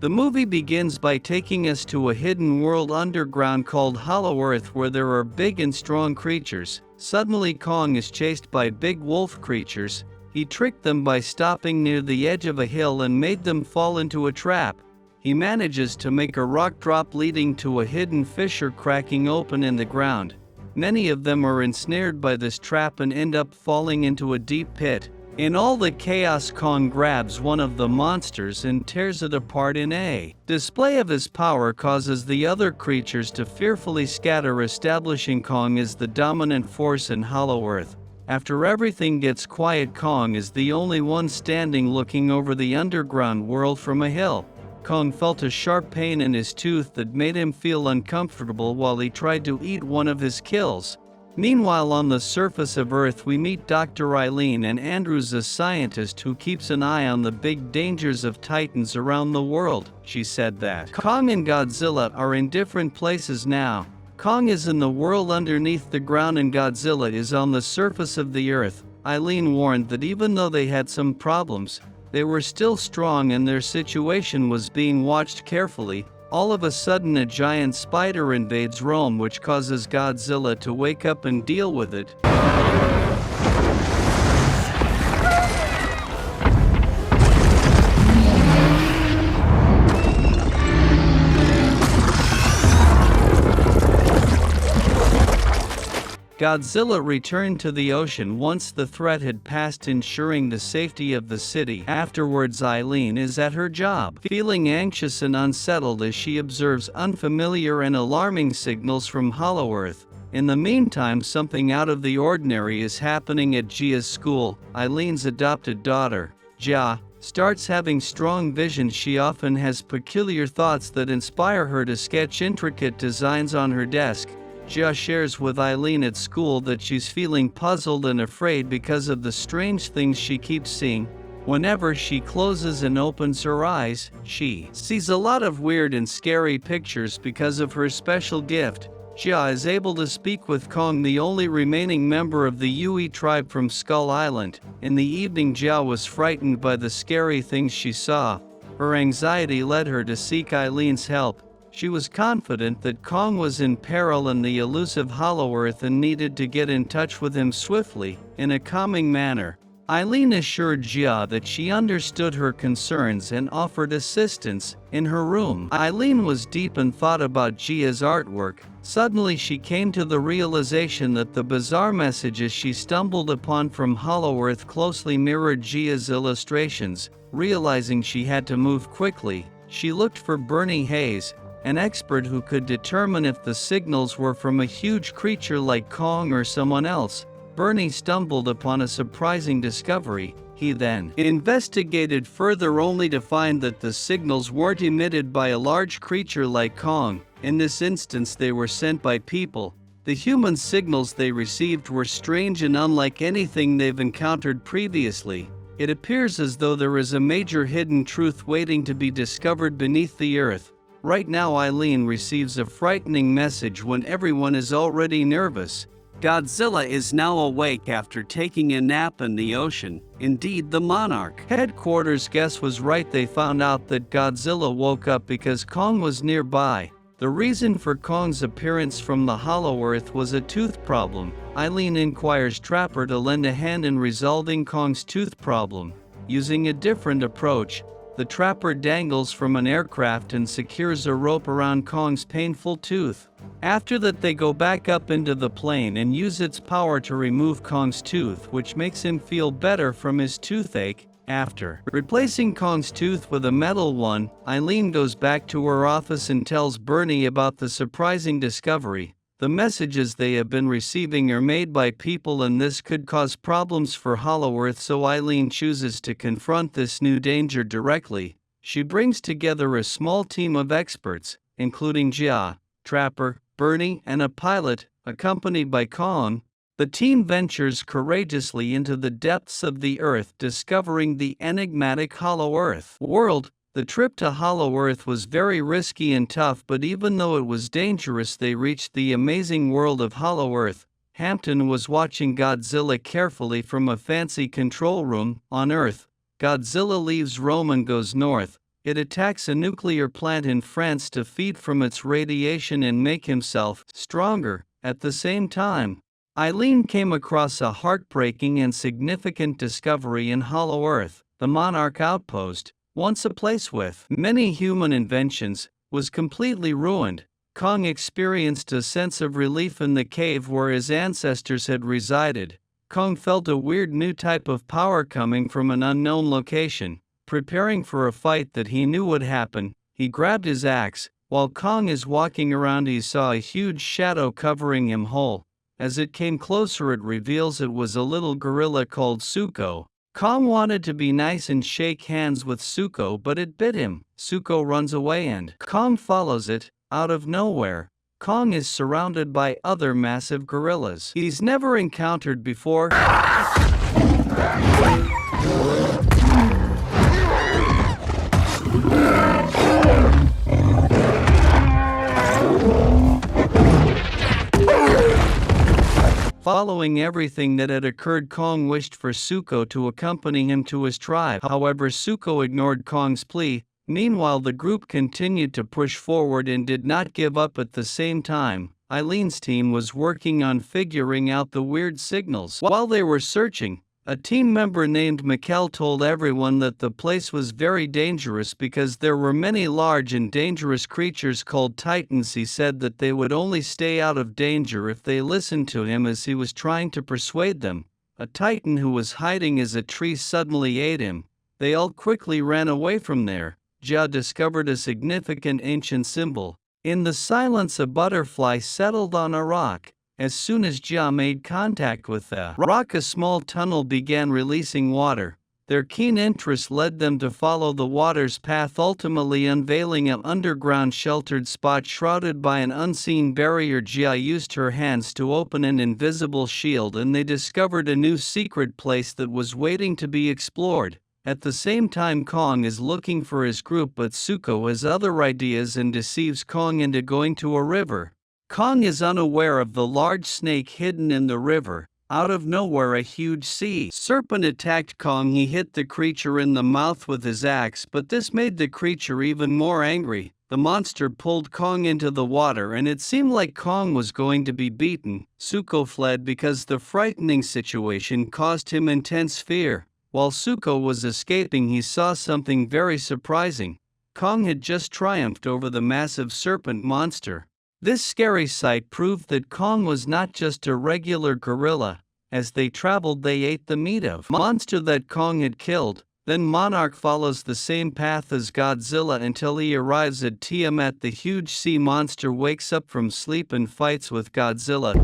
The movie begins by taking us to a hidden world underground called Hollow Earth where there are big and strong creatures. Suddenly Kong is chased by big wolf creatures. He tricked them by stopping near the edge of a hill and made them fall into a trap. He manages to make a rock drop leading to a hidden fissure cracking open in the ground. Many of them are ensnared by this trap and end up falling into a deep pit. In all the chaos, Kong grabs one of the monsters and tears it apart in a display of his power causes the other creatures to fearfully scatter, establishing Kong as the dominant force in Hollow Earth. After everything gets quiet, Kong is the only one standing looking over the underground world from a hill. Kong felt a sharp pain in his tooth that made him feel uncomfortable while he tried to eat one of his kills. Meanwhile, on the surface of Earth, we meet Dr. Eileen and Andrews, a scientist who keeps an eye on the big dangers of titans around the world. She said that Kong and Godzilla are in different places now. Kong is in the world underneath the ground and Godzilla is on the surface of the Earth. Eileen warned that even though they had some problems, they were still strong and their situation was being watched carefully. All of a sudden, a giant spider invades Rome, which causes Godzilla to wake up and deal with it. Godzilla returned to the ocean once the threat had passed, ensuring the safety of the city. Afterwards, Eileen is at her job, feeling anxious and unsettled as she observes unfamiliar and alarming signals from Hollow Earth. In the meantime, something out of the ordinary is happening at Jia's school. Eileen's adopted daughter, Jia, starts having strong visions. She often has peculiar thoughts that inspire her to sketch intricate designs on her desk. Jia shares with Eileen at school that she's feeling puzzled and afraid because of the strange things she keeps seeing. Whenever she closes and opens her eyes, she sees a lot of weird and scary pictures. Because of her special gift, Jia is able to speak with Kong, the only remaining member of the Yui tribe from Skull Island. In the evening, Jia was frightened by the scary things she saw. Her anxiety led her to seek Eileen's help. She was confident that Kong was in peril in the elusive Hollow Earth and needed to get in touch with him swiftly, in a calming manner. Eileen assured Jia that she understood her concerns and offered assistance. In her room, Eileen was deep in thought about Jia's artwork. Suddenly she came to the realization that the bizarre messages she stumbled upon from Hollow Earth closely mirrored Jia's illustrations. Realizing she had to move quickly, she looked for Bernie Hayes, an expert who could determine if the signals were from a huge creature like Kong or someone else. Bernie stumbled upon a surprising discovery. He then investigated further only to find that the signals weren't emitted by a large creature like Kong. In this instance, they were sent by people. The human signals they received were strange and unlike anything they've encountered previously. It appears as though there is a major hidden truth waiting to be discovered beneath the earth. Right now, Eileen receives a frightening message when everyone is already nervous. Godzilla is now awake after taking a nap in the ocean. Indeed, the Monarch headquarters guess was right. They found out that Godzilla woke up because Kong was nearby. The reason for Kong's appearance from the Hollow Earth was a tooth problem. Eileen inquires Trapper to lend a hand in resolving Kong's tooth problem. Using a different approach, the Trapper dangles from an aircraft and secures a rope around Kong's painful tooth. After that, they go back up into the plane and use its power to remove Kong's tooth, which makes him feel better from his toothache. After replacing Kong's tooth with a metal one, Eileen goes back to her office and tells Bernie about the surprising discovery. The messages they have been receiving are made by people, and this could cause problems for Hollow Earth, so Eileen chooses to confront this new danger directly. She brings together a small team of experts, including Jia, Trapper, Bernie, and a pilot, accompanied by Kong. The team ventures courageously into the depths of the Earth, discovering the enigmatic Hollow Earth world. The trip to Hollow Earth was very risky and tough, but even though it was dangerous, they reached the amazing world of Hollow Earth. Hampton was watching Godzilla carefully from a fancy control room. On Earth, Godzilla leaves Rome and goes north. It attacks a nuclear plant in France to feed from its radiation and make himself stronger. At the same time, Eileen came across a heartbreaking and significant discovery in Hollow Earth. The Monarch Outpost, once a place with many human inventions, was completely ruined. Kong experienced a sense of relief in the cave where his ancestors had resided. Kong felt a weird new type of power coming from an unknown location. Preparing for a fight that he knew would happen, he grabbed his axe. While Kong is walking around, he saw a huge shadow covering him whole. As it came closer, it reveals it was a little gorilla called Suko. Kong wanted to be nice and shake hands with Suko, but it bit him. Suko runs away and Kong follows it. Out of nowhere, Kong is surrounded by other massive gorillas he's never encountered before. Following everything that had occurred, Kong wished for Suko to accompany him to his tribe. However, Suko ignored Kong's plea. Meanwhile, the group continued to push forward and did not give up. At the same time, Eileen's team was working on figuring out the weird signals. While they were searching, a team member named Mikkel told everyone that the place was very dangerous because there were many large and dangerous creatures called titans. He said that they would only stay out of danger if they listened to him, as he was trying to persuade them. A titan who was hiding as a tree suddenly ate him. They all quickly ran away from there. Jia discovered a significant ancient symbol. In the silence, a butterfly settled on a rock. As soon as Jia made contact with the rock, a small tunnel began releasing water. Their keen interest led them to follow the water's path, ultimately unveiling an underground sheltered spot shrouded by an unseen barrier. Jia used her hands to open an invisible shield, and they discovered a new secret place that was waiting to be explored. At the same time, Kong is looking for his group, but Suko has other ideas and deceives Kong into going to a river. Kong is unaware of the large snake hidden in the river. Out of nowhere, a huge sea serpent attacked Kong. He hit the creature in the mouth with his axe, but this made the creature even more angry. The monster pulled Kong into the water, and it seemed like Kong was going to be beaten. Suko fled because the frightening situation caused him intense fear. While Suko was escaping, he saw something very surprising. Kong had just triumphed over the massive serpent monster. This scary sight proved that Kong was not just a regular gorilla. As they traveled, they ate the meat of monster that Kong had killed. Then Monarch follows the same path as Godzilla until he arrives at Tiamat. The huge sea monster wakes up from sleep and fights with Godzilla.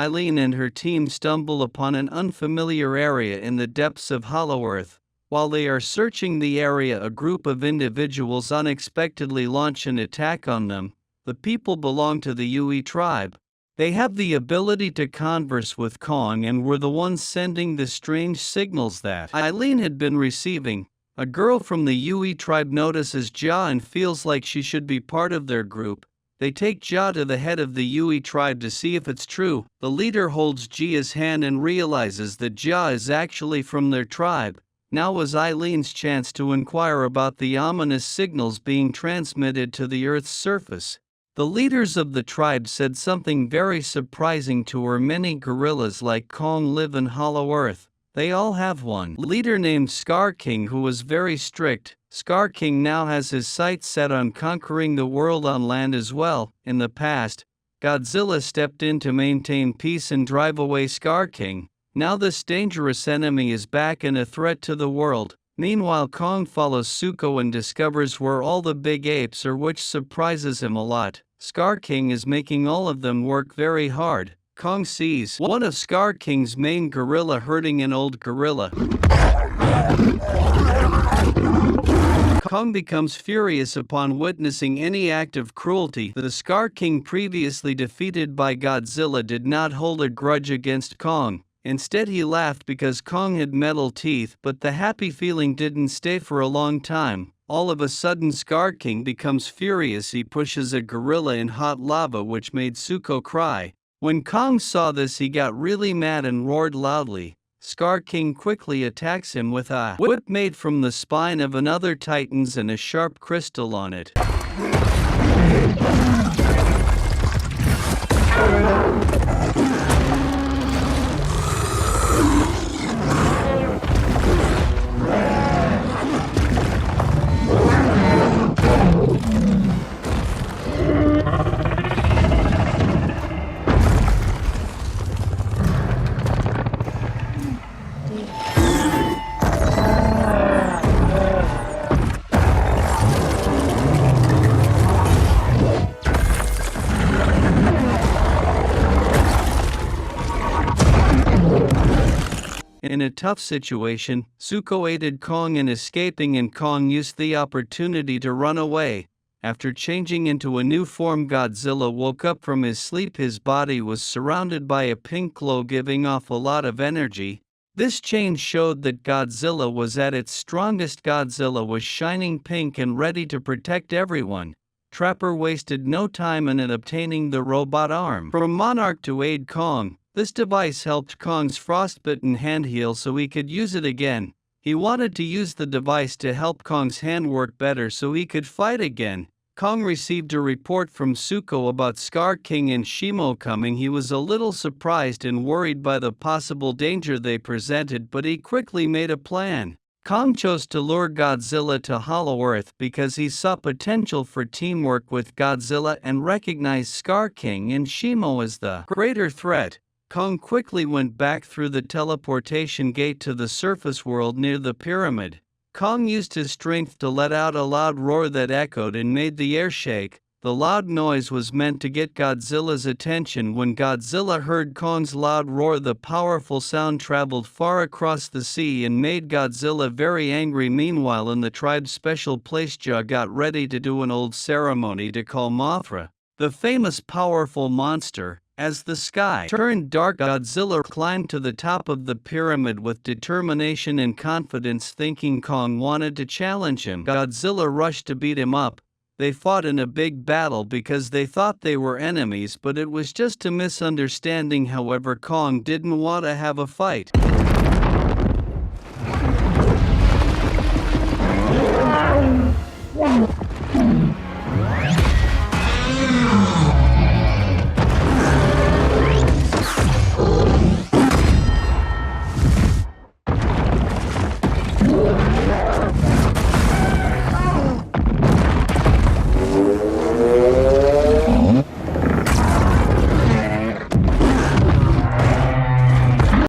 Eileen and her team stumble upon an unfamiliar area in the depths of Hollow Earth. While they are searching the area, a group of individuals unexpectedly launch an attack on them. The people belong to the Yui tribe. They have the ability to converse with Kong and were the ones sending the strange signals that Eileen had been receiving. A girl from the Yui tribe notices Jia and feels like she should be part of their group. They take Jia to the head of the Yui tribe to see if it's true. The leader holds Jia's hand and realizes that Jia is actually from their tribe. Now was Eileen's chance to inquire about the ominous signals being transmitted to the Earth's surface. The leaders of the tribe said something very surprising to her. Many gorillas like Kong live in Hollow Earth. They all have one leader named Scar King who was very strict. Scar King now has his sights set on conquering the world on land as well. In the past, Godzilla stepped in to maintain peace and drive away Scar King. Now this dangerous enemy is back and a threat to the world. Meanwhile, Kong follows Suko and discovers where all the big apes are, which surprises him a lot. Scar King is making all of them work very hard. Kong sees one of Scar King's main gorilla hurting an old gorilla. Kong becomes furious upon witnessing any act of cruelty. The Scar King, previously defeated by Godzilla, did not hold a grudge against Kong. Instead, he laughed because Kong had metal teeth, but the happy feeling didn't stay for a long time. All of a sudden Scar King becomes furious. He pushes a gorilla in hot lava, which made Zuko cry. When Kong saw this, he got really mad and roared loudly. Scar King quickly attacks him with a whip made from the spine of another Titan's and a sharp crystal on it. In a tough situation, Zuko aided Kong in escaping, and Kong used the opportunity to run away. After changing into a new form, Godzilla woke up from his sleep. His body was surrounded by a pink glow, giving off a lot of energy. This change showed that Godzilla was at its strongest. Godzilla was shining pink and ready to protect everyone. Trapper wasted no time in obtaining the robot arm from Monarch to aid Kong. This device helped Kong's frostbitten hand heal so he could use it again. He wanted to use the device to help Kong's hand work better so he could fight again. Kong received a report from Zuko about Scar King and Shimo coming. He was a little surprised and worried by the possible danger they presented, but he quickly made a plan. Kong chose to lure Godzilla to Hollow Earth because he saw potential for teamwork with Godzilla and recognized Scar King and Shimo as the greater threat. Kong quickly went back through the teleportation gate to the surface world near the pyramid. Kong used his strength to let out a loud roar that echoed and made the air shake. The loud noise was meant to get Godzilla's attention. When Godzilla heard Kong's loud roar, the powerful sound traveled far across the sea and made Godzilla very angry. Meanwhile, in the tribe's special place, Jah got ready to do an old ceremony to call Mothra, the famous powerful monster. As the sky turned dark, Godzilla climbed to the top of the pyramid with determination and confidence, thinking Kong wanted to challenge him. Godzilla rushed to beat him up. They fought in a big battle because they thought they were enemies, but it was just a misunderstanding. However, Kong didn't want to have a fight.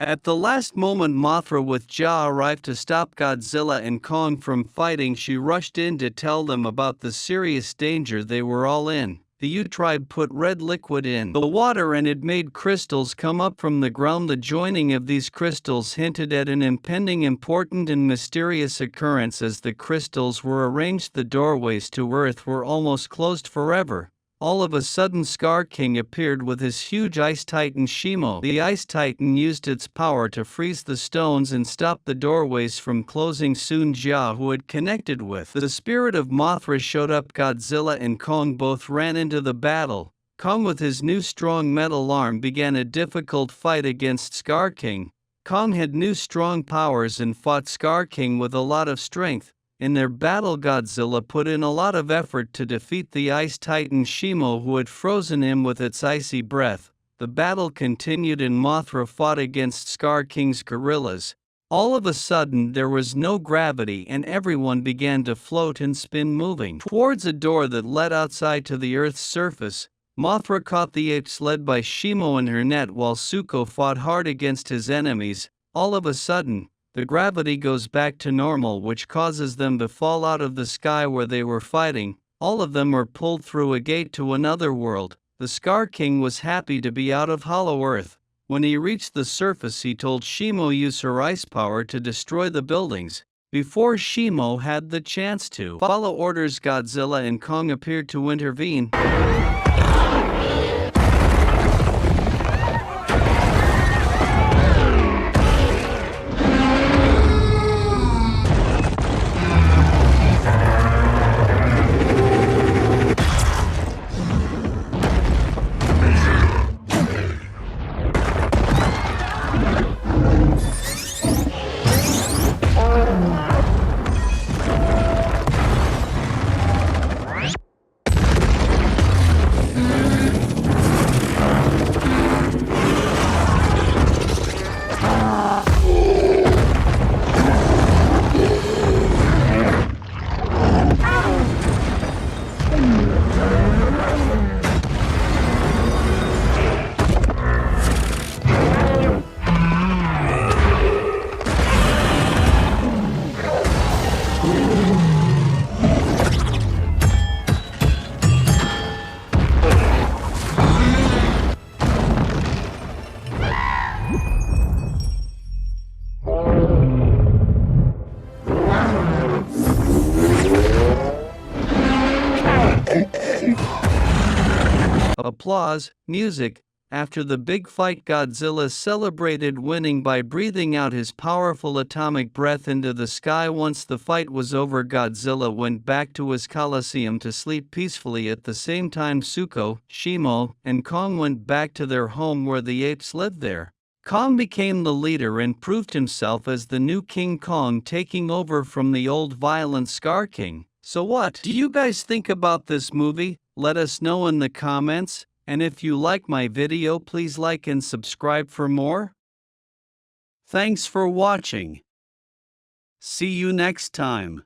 At the last moment, Mothra with Jah arrived to stop Godzilla and Kong from fighting. She rushed in to tell them about the serious danger they were all in. The Ute tribe put red liquid in the water and it made crystals come up from the ground. The joining of these crystals hinted at an impending important and mysterious occurrence. As the crystals were arranged, the doorways to Earth were almost closed forever. All of a sudden, Scar King appeared with his huge ice titan Shimo. The ice titan used its power to freeze the stones and stop the doorways from closing. Soon Jah, who had connected with the spirit of Mothra, showed up. Godzilla and Kong both ran into the battle. Kong, with his new strong metal arm, began a difficult fight against Scar King. Kong had new strong powers and fought Scar King with a lot of strength. In their battle, Godzilla put in a lot of effort to defeat the ice titan Shimo, who had frozen him with its icy breath. The battle continued and Mothra fought against Scar King's gorillas. All of a sudden, there was no gravity and everyone began to float and spin, moving towards a door that led outside to the Earth's surface. Mothra caught the apes led by Shimo in her net while Zuko fought hard against his enemies. All of a sudden, the gravity goes back to normal, which causes them to fall out of the sky where they were fighting. All of them were pulled through a gate to another world. The Scar King was happy to be out of Hollow Earth. When he reached the surface, he told Shimo use her ice power to destroy the buildings. Before Shimo had the chance to follow orders, Godzilla and Kong appeared to intervene. applause, music. After the big fight, Godzilla celebrated winning by breathing out his powerful atomic breath into the sky. Once the fight was over, Godzilla went back to his coliseum to sleep peacefully. At the same time, Suko, Shimo, and Kong went back to their home where the apes lived there. Kong became the leader and proved himself as the new King Kong, taking over from the old violent Scar King. So what do you guys think about this movie? Let us know in the comments. And if you like my video, please like and subscribe for more. Thanks for watching. See you next time.